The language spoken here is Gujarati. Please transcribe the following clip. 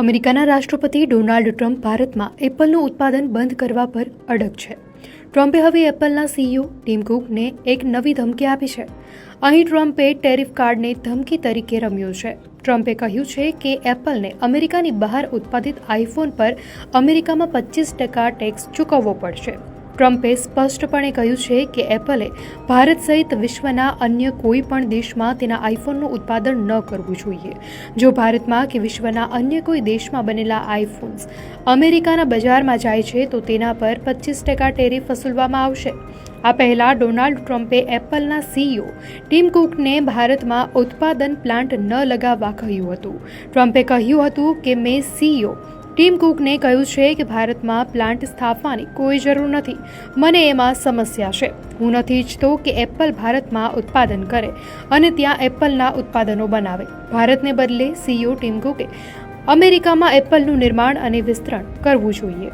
અમેરિકાના રાષ્ટ્રપતિ ડોનાલ્ડ ટ્રમ્પ ભારતમાં એપલનું ઉત્પાદન બંધ કરવા પર અડગ છે. ટ્રમ્પે હવે એપલના સીઈઓ ટીમ કુકને એક નવી ધમકી આપી છે. અહીં ટ્રમ્પે ટેરિફ કાર્ડને ધમકી તરીકે રમ્યો છે. ટ્રમ્પે કહ્યું છે કે એપલને અમેરિકાની બહાર ઉત્પાદિત આઈફોન પર અમેરિકામાં 25% ટેક્સ ચૂકવવો પડશે. ટ્રમ્પે સ્પષ્ટપણે કહ્યું છે કે એપલે ભારત સહિત વિશ્વના અન્ય કોઈ પણ દેશમાં તેના આઈફોનનું ઉત્પાદન ન કરવું જોઈએ. જો ભારતમાં કે વિશ્વના અન્ય કોઈ દેશમાં બનેલા આઈફોન્સ અમેરિકાના બજારમાં જાય છે તો તેના પર 25% ટેરિફ વસૂલવામાં આવશે. આ પહેલા ડોનાલ્ડ ટ્રમ્પે એપલના સીઈઓ ટીમ કુકને ભારતમાં ઉત્પાદન પ્લાન્ટ ન લગાવવા કહ્યું હતું. ટ્રમ્પે કહ્યું હતું કે મેં સીઈઓ ટીમ કુકને કહ્યું છે કે ભારતમાં પ્લાન્ટ સ્થાપવાની કોઈ જરૂર નથી. મને એમાં સમસ્યા છે. હું નથી ઈચ્છતો કે એપલ ભારતમાં ઉત્પાદન કરે અને ત્યાં એપલના ઉત્પાદનો બનાવે. ભારતને બદલે સીઈઓ ટીમ કુકે અમેરિકામાં એપલનું નિર્માણ અને વિસ્તરણ કરવું જોઈએ.